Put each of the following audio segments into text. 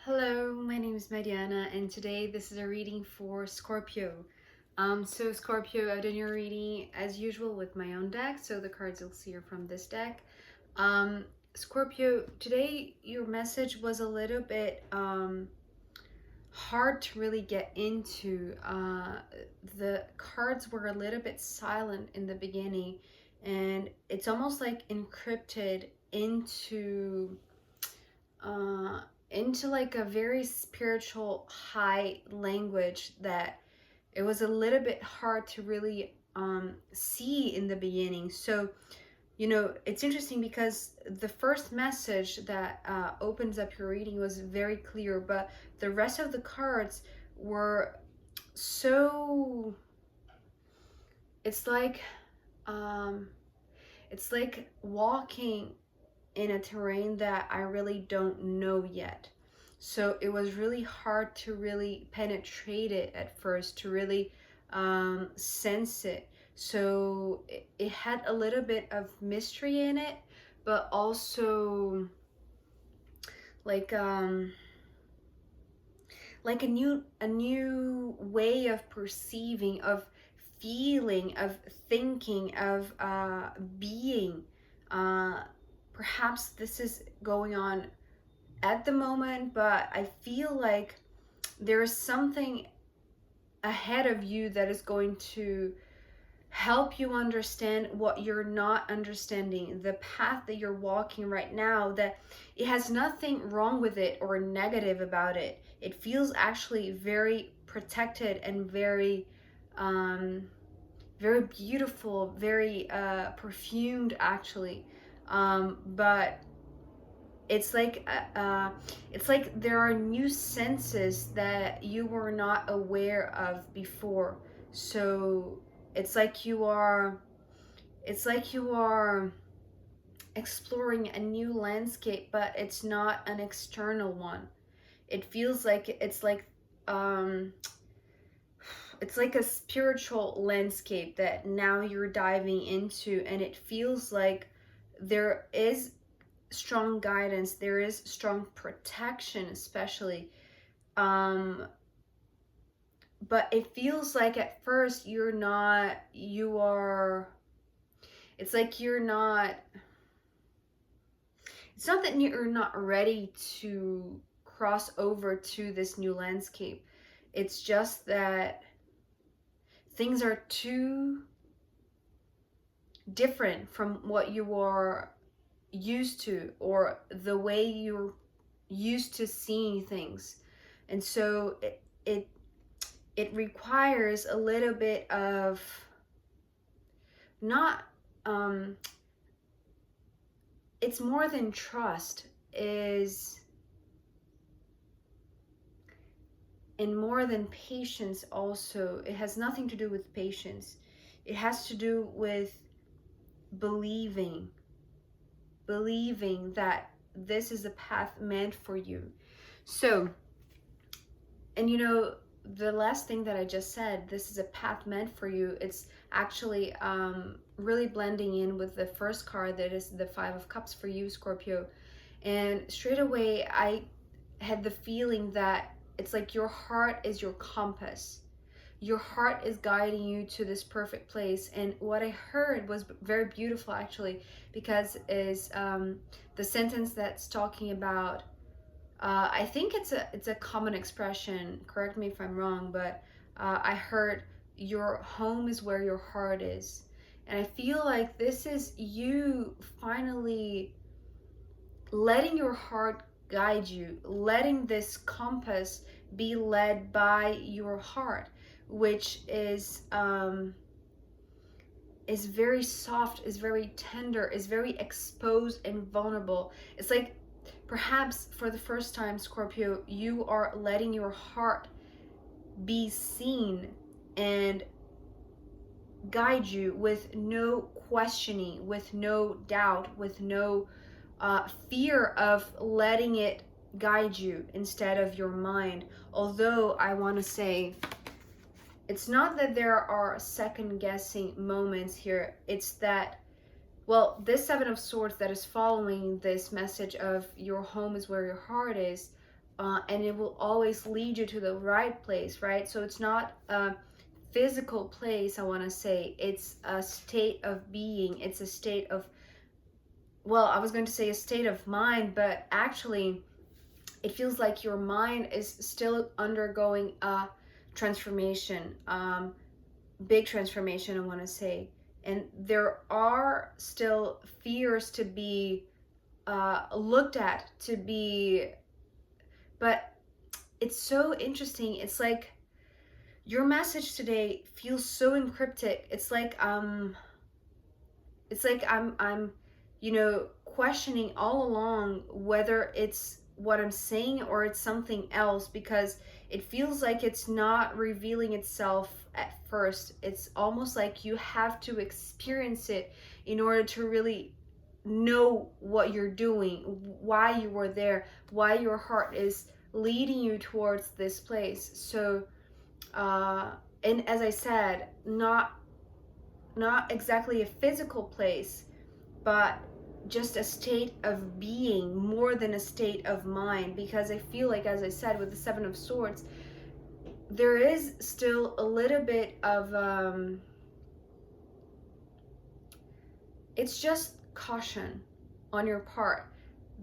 Hello, my name is Mariana, and today this is a reading for Scorpio. So Scorpio, I've done your reading as usual with my own deck, so the cards you'll see are from this deck. Scorpio, today your message was a little bit hard to really get into. The cards were a little bit silent in the beginning, and it's almost like encrypted uh, into like a very spiritual high language that it was a little bit hard to really see in the beginning. So, it's interesting because the first message that opens up your reading was very clear, but the rest of the cards were so. It's like, um, it's like walking in a terrain that I really don't know yet. So it was really hard to really penetrate it at first, to really sense it. So it had a little bit of mystery in it, but also like um like a new way of perceiving, of feeling, of thinking, of being. uh Perhaps this is going on at the moment, but I feel like there's something ahead of you that is going to help you understand what you're not understanding, the path that you're walking right now, that it has nothing wrong with it or negative about it. It feels actually very protected and um very beautiful, very perfumed actually. But it's like it's like there are new senses that you were not aware of before. So it's like you are it's like you are exploring a new landscape, but it's not an external one. It feels like um it's like a spiritual landscape that now you're diving into, and it feels like there is strong guidance, there is strong protection, especially. um but it feels like at first you are it's like it's not that you're not ready to cross over to this new landscape. It's just that things are too different from what you are used to, or the way you're used to seeing things. And so it requires a little bit of not it's more than trust, is and more than patience. Also, it has nothing to do with patience. It has to do with believing that this is a path meant for you. So, and the last thing that I just said, this is a path meant for you, it's actually really blending in with the first card, that is the Five of Cups for you, Scorpio. And straight away I had the feeling that it's like your heart is your compass. Your heart is guiding you to this perfect place. And what I heard was very beautiful actually, because is the sentence that's talking about, I think it's a common expression, correct me if I'm wrong, but I heard your home is where your heart is. And I feel like this is you finally letting your heart guide you, letting this compass be led by your heart, which is very soft, is very tender, is very exposed and vulnerable. It's like perhaps for the first time, Scorpio, you are letting your heart be seen and guide you with no questioning, with no doubt, with no fear of letting it guide you instead of your mind. Although I want to say, it's not that there are second guessing moments here, it's that, well, this Seven of Swords that is following this message of your home is where your heart is, and it will always lead you to the right place, right? So it's not a physical place, I want to say. It's a state of being. It's a state of, well, I was going to say a state of mind, but actually it feels like your mind is still undergoing a transformation, big transformation, I want to say. And there are still fears to be looked at, to be, but it's so interesting. It's like your message today feels so encryptic. It's like I'm questioning all along whether it's what I'm saying or it's something else, because it feels like it's not revealing itself at first. It's almost like you have to experience it in order to really know what you're doing, why you were there, why your heart is leading you towards this place. So and as I said, not exactly a physical place, but just a state of being more than a state of mind. Because I feel like, as I said, with the Seven of Swords, there is still a little bit of it's just caution on your part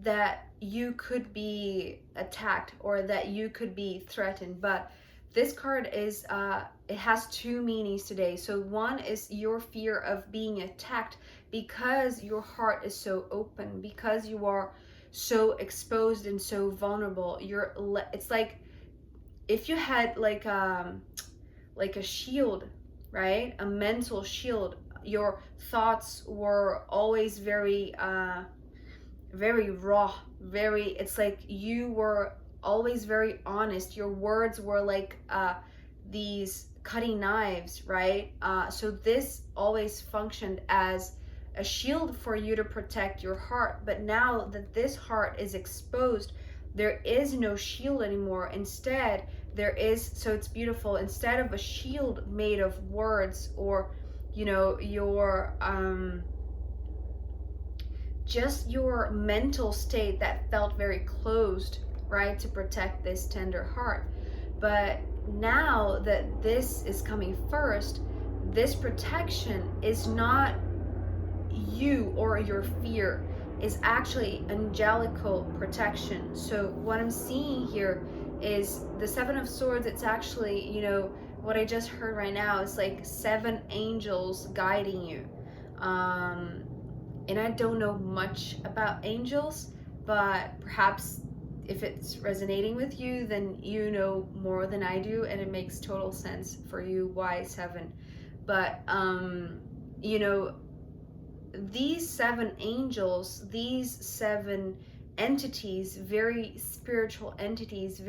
that you could be attacked or that you could be threatened. But this card is it has two meanings today. So one is your fear of being attacked because your heart is so open, because you are so exposed and so vulnerable. It's like if you had like a shield, right? A mental shield. Your thoughts were always very very raw, very, it's like you were always very honest. Your words were like these cutting knives, right? So this always functioned as a shield for you to protect your heart. But now that this heart is exposed, there is no shield anymore. Instead, there is, so it's beautiful, instead of a shield made of words or your just your mental state that felt very closed, right, to protect this tender heart. But now that this is coming first, this protection is not you or your fear, is actually angelical protection. So what I'm seeing here is the Seven of Swords. It's actually, what I just heard right now is like seven angels guiding you. And I don't know much about angels, but perhaps if it's resonating with you, then you know more than I do, and it makes total sense for you why seven. But these seven angels, these seven entities, very spiritual entities,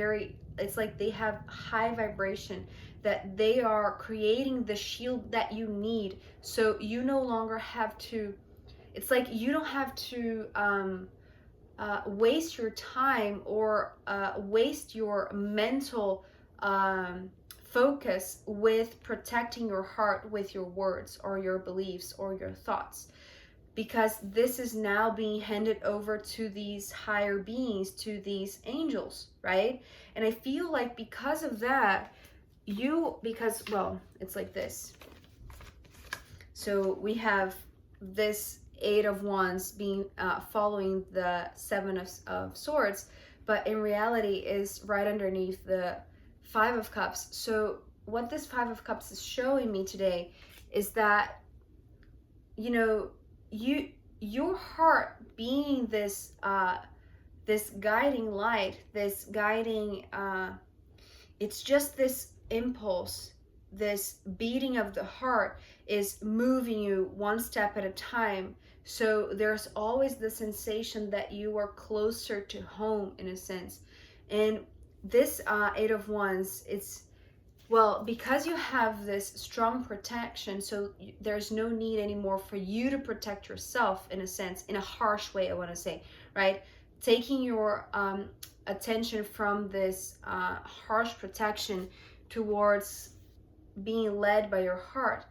it's like they have high vibration, that they are creating the shield that you need. So you no longer have to, it's like you don't have to waste your time or waste your mental focus with protecting your heart with your words or your beliefs or your thoughts, because this is now being handed over to these higher beings, to these angels, right? And I feel like because of that, well, it's like this. So we have this Eight of Wands being following the Seven of Swords, but in reality is right underneath the Five of Cups. So what this Five of Cups is showing me today is that your heart being this this guiding light, this guiding it's just this impulse, this beating of the heart is moving you one step at a time. So there's always the sensation that you are closer to home, in a sense. And this Eight of Wands, it's, well, because you have this strong protection, so there's no need anymore for you to protect yourself, in a sense, in a harsh way, I want to say, right? Taking your attention from this harsh protection towards being led by your heart,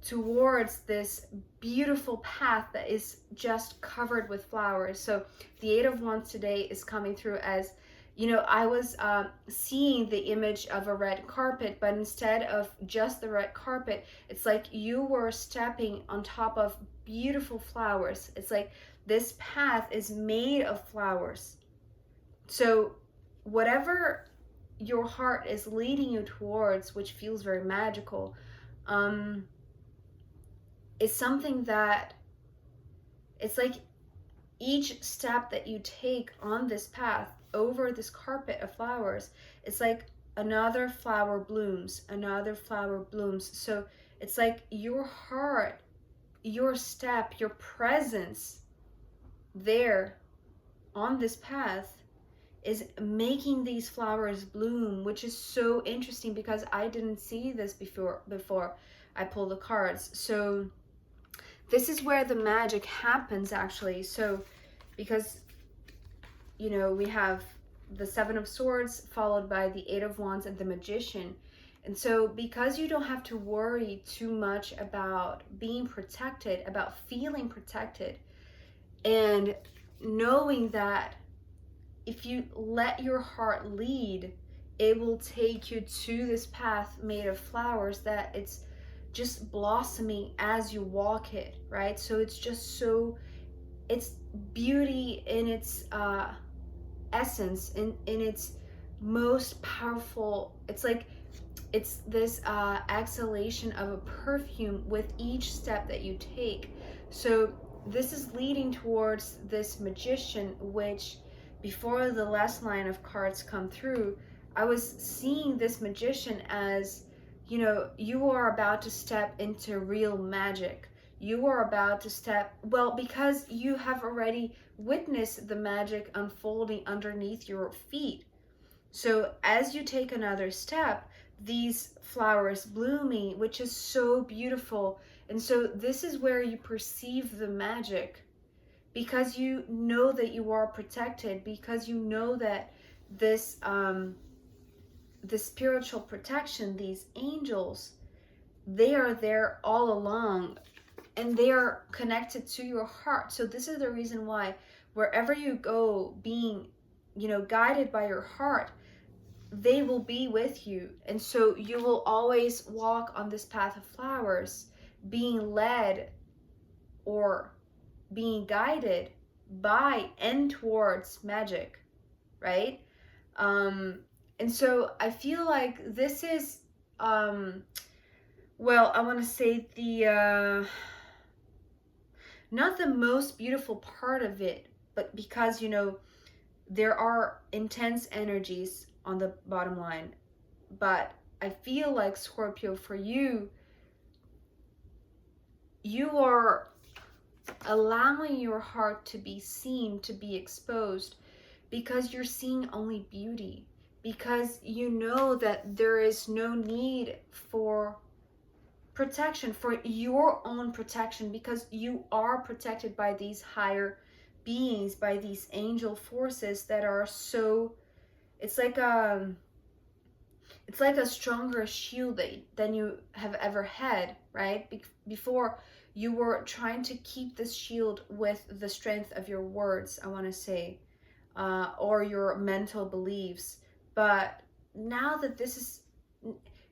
towards this beautiful path that is just covered with flowers. So the Eight of Wands today is coming through as You know, I was seeing the image of a red carpet, but instead of just the red carpet, it's like you were stepping on top of beautiful flowers. It's like this path is made of flowers. So whatever your heart is leading you towards, which feels very magical, um, is something that it's like each step that you take on this path over this carpet of flowers, it's like another flower blooms, another flower blooms. So it's like your heart, your step, your presence there on this path is making these flowers bloom, which is so interesting because I didn't see this before I pulled the cards. So this is where the magic happens, actually. So because, you know, we have the Seven of Swords followed by the Eight of Wands and the Magician. And so because you don't have to worry too much about being protected, about feeling protected, and knowing that if you let your heart lead, it will take you to this path made of flowers that it's just blossoming as you walk it, right? So it's just so, it's beauty in its essence, in its most powerful. It's like it's this exhalation of a perfume with each step that you take. So this is leading towards this Magician, which before the last line of cards come through, I was seeing this Magician as, you know, you are about to step into real magic. You are about to step, well, because you have already witnessed the magic unfolding underneath your feet. So as you take another step, these flowers blooming, which is so beautiful. And so this is where you perceive the magic, because you know that you are protected, because you know that this the spiritual protection, these angels, they are there all along, and they are connected to your heart. So this is the reason why wherever you go, being, you know, guided by your heart, they will be with you. And so you will always walk on this path of flowers, being led or being guided by and towards magic, right? And so I feel like this is, well, I want to say the, not the most beautiful part of it, but because, you know, there are intense energies on the bottom line. But I feel like, Scorpio, for you, you are allowing your heart to be seen, to be exposed, because you're seeing only beauty, because you know that there is no need for protection, for your own protection, because you are protected by these higher beings, by these angel forces that are so, it's like a stronger shield than you have ever had, right? Before you were trying to keep this shield with the strength of your words, I want to say, or your mental beliefs. But now that this is,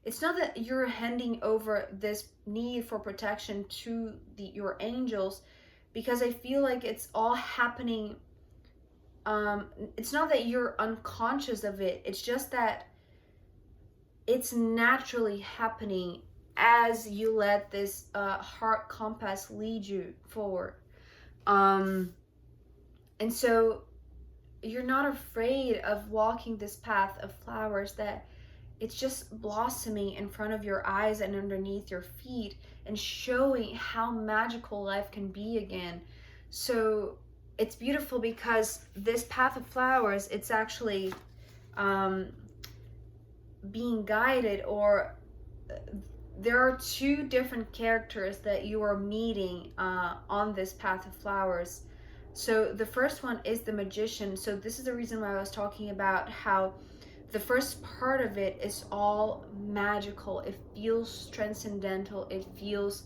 it's not that you're handing over this need for protection to your angels, because I feel like it's all happening. It's not that you're unconscious of it. It's just that it's naturally happening as you let this heart compass lead you forward. And so you're not afraid of walking this path of flowers that it's just blossoming in front of your eyes and underneath your feet, and showing how magical life can be again. So it's beautiful because this path of flowers, it's actually being guided, or there are two different characters that you are meeting on this path of flowers. So the first one is the Magician. So this is the reason why I was talking about how the first part of it is all magical. It feels transcendental. It feels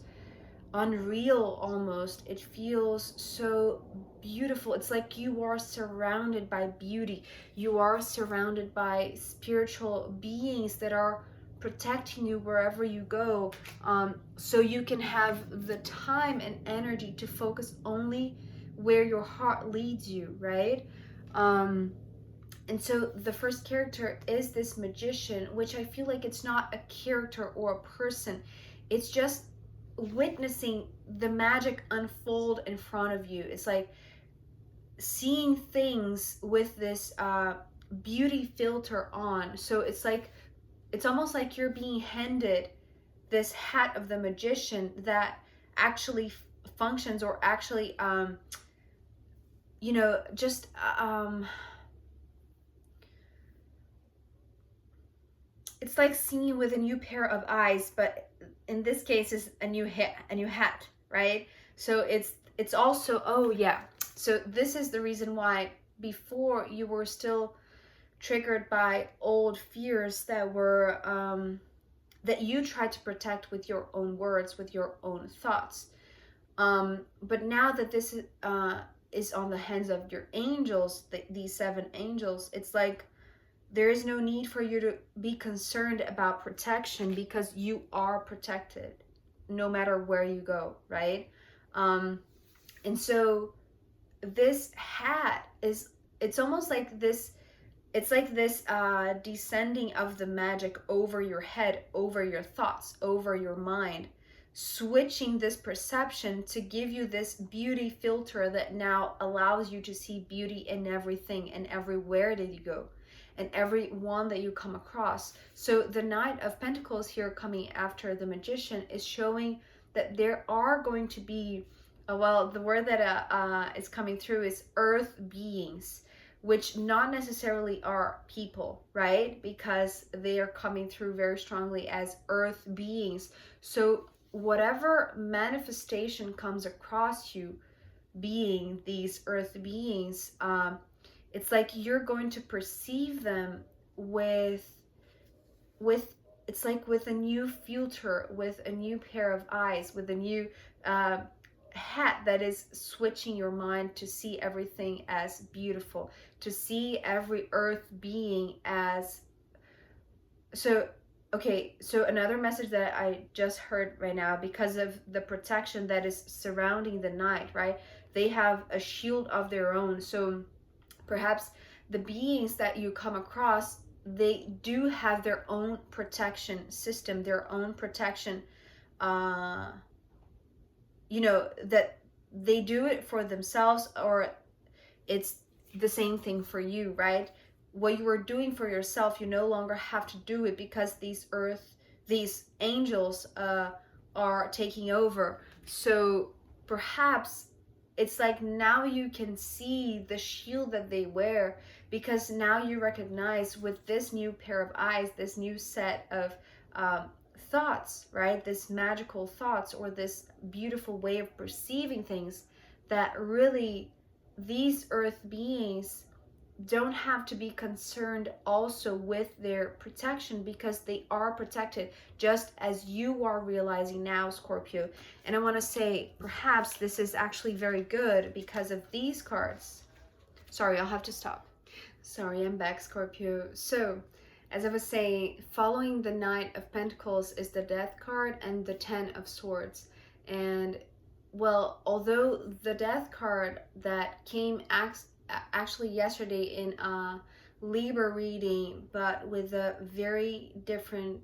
unreal almost. It feels so beautiful. It's like you are surrounded by beauty. You are surrounded by spiritual beings that are protecting you wherever you go. So you can have the time and energy to focus only where your heart leads you, right? And so the first character is this magician, which I feel like it's not a character or a person. It's just witnessing the magic unfold in front of you. It's like seeing things with this beauty filter on. So it's like, it's almost like you're being handed this hat of the magician that actually functions, or actually, just it's like seeing with a new pair of eyes, but in this case is a new hat, right? So it's also, oh yeah, so this is the reason why before you were still triggered by old fears that were that you tried to protect with your own words, with your own thoughts. But now that this is on the hands of your angels, these 7 angels, it's like there is no need for you to be concerned about protection, because you are protected no matter where you go, right? And so this hat is, it's almost like this, it's like this descending of the magic over your head, over your thoughts, over your mind, switching this perception to give you this beauty filter that now allows you to see beauty in everything and everywhere that you go, and everyone that you come across. So the Knight of Pentacles here coming after the Magician is showing that there are going to be, well, the word that is coming through is earth beings, which not necessarily are people, right? Because they are coming through very strongly as earth beings. So whatever manifestation comes across you being these earth beings, it's like you're going to perceive them with it's like with a new filter, with a new pair of eyes, with a new hat that is switching your mind to see everything as beautiful, to see every earth being as, so okay, so another message that I just heard right now, because of the protection that is surrounding the Knight, right? They have a shield of their own. So perhaps the beings that you come across, they do have their own protection system, their own protection, that they do it for themselves, or it's the same thing for you, right? What you are doing for yourself, you no longer have to do it, because these angels are taking over. So perhaps it's like now you can see the shield that they wear, because now you recognize with this new pair of eyes, this new set of thoughts, right? This magical thoughts, or this beautiful way of perceiving things, that really these earth beings don't have to be concerned also with their protection, because they are protected, just as you are realizing now, Scorpio. And I want to say, perhaps this is actually very good because of these cards. Sorry, I'll have to stop. Sorry, I'm back, Scorpio. So as I was saying, following the Knight of Pentacles is the Death card and the 10 of Swords. And well, although the Death card that came actually yesterday in a Libra reading, but with a very different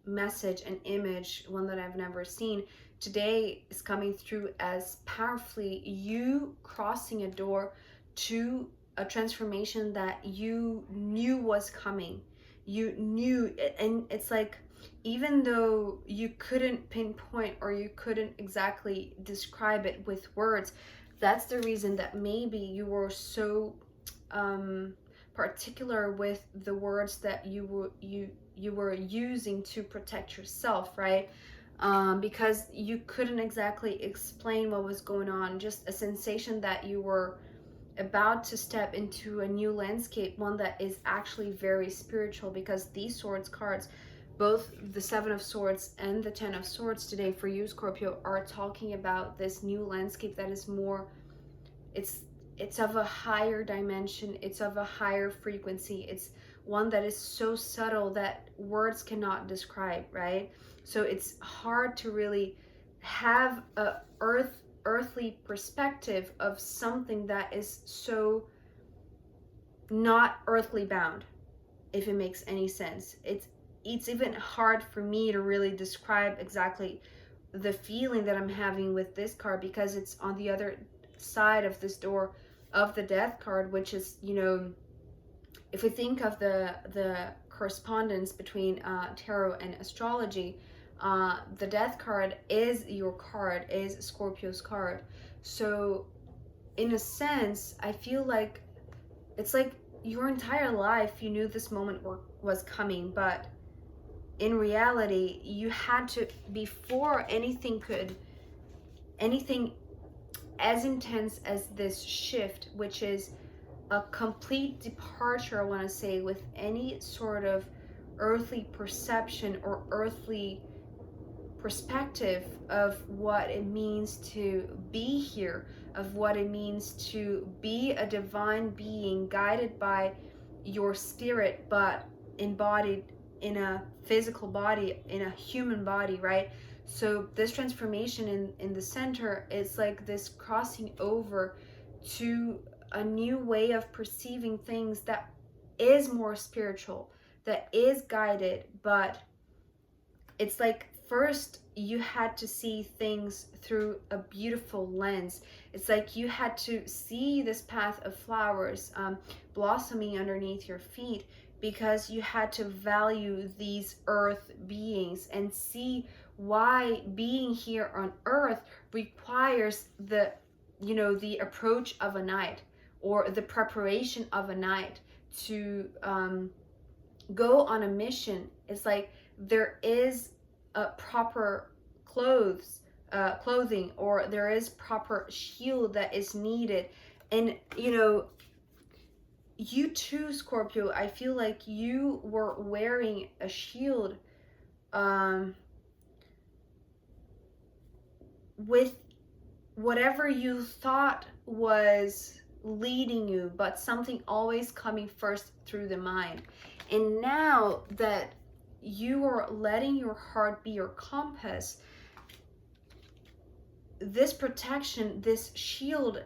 message and image, one that I've never seen, today is coming through as powerfully you crossing a door to a transformation that you knew was coming. You knew, and it's like, even though you couldn't pinpoint, or you couldn't exactly describe it with words, that's the reason that maybe you were so particular with the words that you were using to protect yourself, right? Because you couldn't exactly explain what was going on, just a sensation that you were about to step into a new landscape, one that is actually very spiritual, because these swords cards both the Seven of Swords and the Ten of Swords today for you, Scorpio, are talking about this new landscape that is more, it's of a higher dimension, it's of a higher frequency, it's one that is so subtle that words cannot describe, right? So it's hard to really have a earthly perspective of something that is so not earthly bound, if it makes any sense. It's even hard for me to really describe exactly the feeling that I'm having with this card, because it's on the other side of this door of the Death card, which is, you know, if we think of the correspondence between tarot and astrology, the Death card is your card, is Scorpio's card. So in a sense, I feel like it's like your entire life you knew this moment was coming, but in reality you had to, before anything as intense as this shift, which is a complete departure, I want to say, with any sort of earthly perception or earthly perspective of what it means to be here, of what it means to be a divine being guided by your spirit, but embodied in a physical body, in a human body, right? So this transformation in the center is like this crossing over to a new way of perceiving things that is more spiritual, that is guided, but it's like first you had to see things through a beautiful lens. It's like you had to see this path of flowers blossoming underneath your feet, because you had to value these earth beings and see why being here on earth requires the, you know, the approach of a knight, or the preparation of a knight to go on a mission. It's like there is a proper clothing, or there is proper shield that is needed. And you know, you too, Scorpio, I feel like you were wearing a shield with whatever you thought was leading you, but something always coming first through the mind. And now that you are letting your heart be your compass, this protection, this shield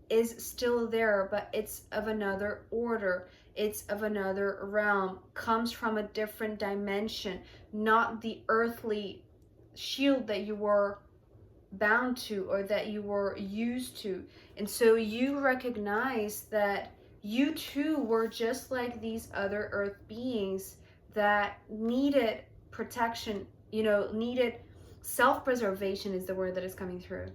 is still there, but it's of another order, it's of another realm, comes from a different dimension, not the earthly shield that you were bound to or that you were used to. And so you recognize that you too were just like these other earth beings that needed protection, you know, needed self-preservation is the word that is coming through.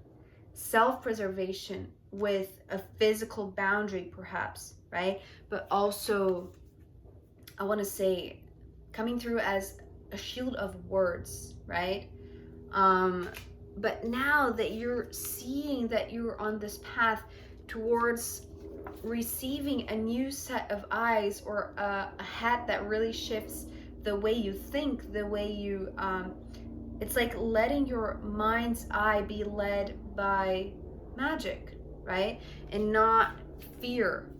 Self-preservation with a physical boundary perhaps, right? But also, I want to say, coming through as a shield of words, right? But now that you're seeing that you're on this path towards receiving a new set of eyes, or a hat that really shifts the way you think, the way you, it's like letting your mind's eye be led by magic, right? And not fear.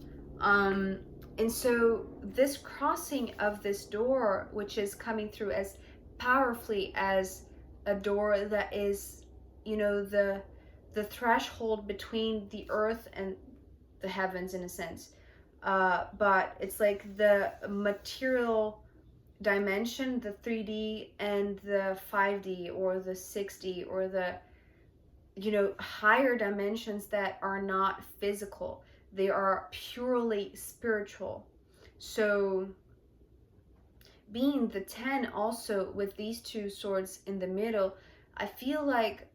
And so this crossing of this door, which is coming through as powerfully as a door that is, you know, the threshold between the earth and the heavens in a sense, but it's like the material dimension, the 3D and the 5D or the 6D, or the, you know, higher dimensions that are not physical, they are purely spiritual. So being the 10 also with these two swords in the middle, I feel like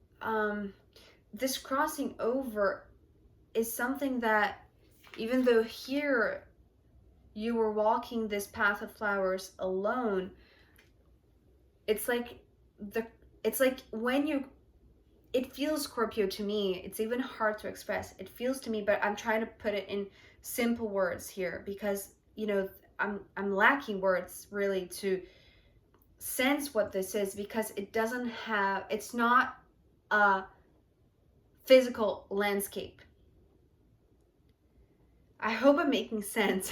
this crossing over is something that, even though here you were walking this path of flowers alone, it's like when you, it feels, Scorpio, to me, it's even hard to express. It feels to me, but I'm trying to put it in simple words here, because, you know, I'm lacking words really to sense what this is, because it's not a physical landscape. I hope I'm making sense.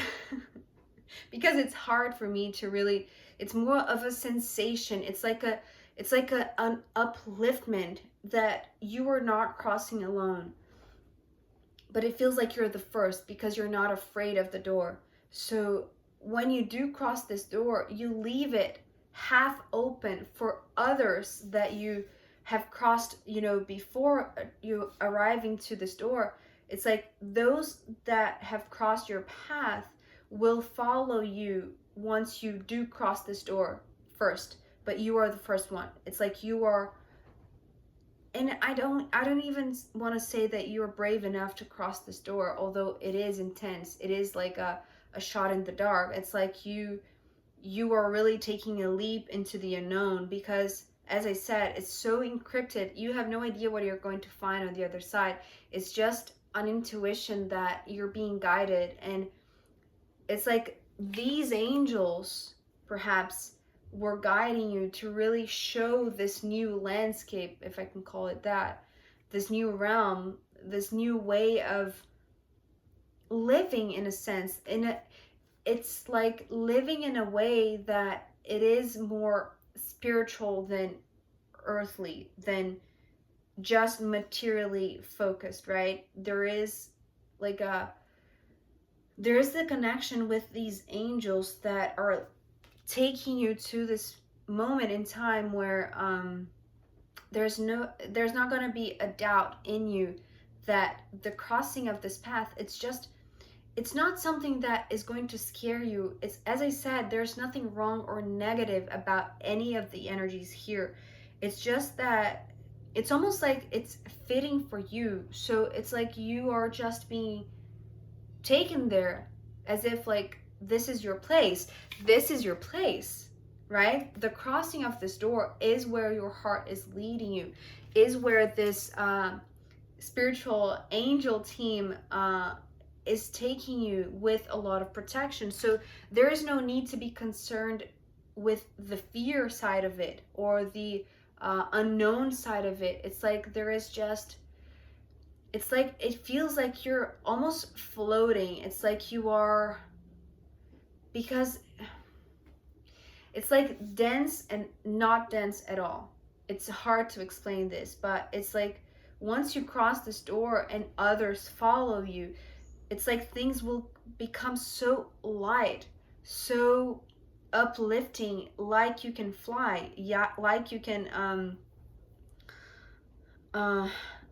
Because it's hard for me to really, it's more of a sensation. An upliftment that you are not crossing alone. But it feels like you're the first because you're not afraid of the door. So when you do cross this door, you leave it half open for others that you have crossed, before you arriving to this door. It's like those that have crossed your path will follow you once you do cross this door first, but you are the first one. It's like you are, and I don't even want to say that you're brave enough to cross this door, although it is intense. It is like a shot in the dark. It's like you are really taking a leap into the unknown, because as I said, it's so encrypted. You have no idea what you're going to find on the other side. It's just an intuition that you're being guided, and it's like these angels perhaps were guiding you to really show this new landscape, if I can call it that, this new realm, this new way of living, in a sense. It's like living in a way that it is more spiritual than earthly, than just materially focused, right? There is the connection with these angels that are taking you to this moment in time where there's not going to be a doubt in you that the crossing of this path, it's not something that is going to scare you. It's, as I said, there's nothing wrong or negative about any of the energies here. It's just that it's almost like it's fitting for you. So it's like you are just being taken there as if like this is your place. This is your place, right? The crossing of this door is where your heart is leading you, is where this spiritual angel team is taking you with a lot of protection. So there is no need to be concerned with the fear side of it or the unknown side of it. It's like there is just, it's like it feels like you're almost floating. It's like you are, because it's like dense and not dense at all. It's hard to explain this, but it's like once you cross this door and others follow you, it's like things will become so light, so uplifting, like you can fly. Yeah, like you can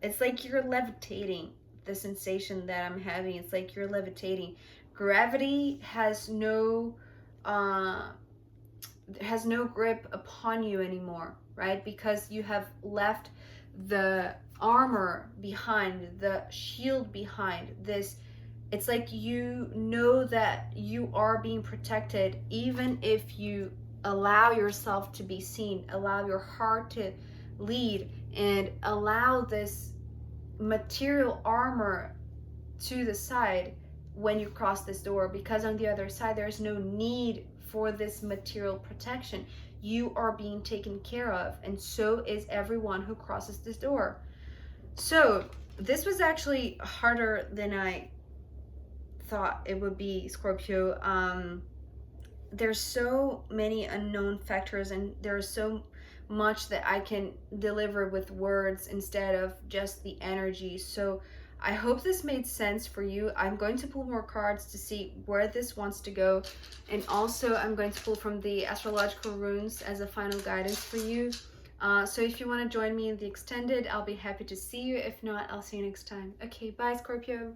it's like you're levitating. The sensation that I'm having, it's like you're levitating. Gravity has no grip upon you anymore, right? Because you have left the armor behind, the shield behind. This, it's like you know that you are being protected, even if you allow yourself to be seen, allow your heart to lead, and allow this material armor to the side when you cross this door, because on the other side there's no need for this material protection. You are being taken care of, and so is everyone who crosses this door. So this was actually harder than I thought it would be, Scorpio. There's so many unknown factors, and there's so much that I can deliver with words instead of just the energy. So I hope this made sense for you. I'm going to pull more cards to see where this wants to go, and also I'm going to pull from the astrological runes as a final guidance for you. So if you want to join me in the extended, I'll be happy to see you. If not, I'll see you next time. Okay, bye, Scorpio.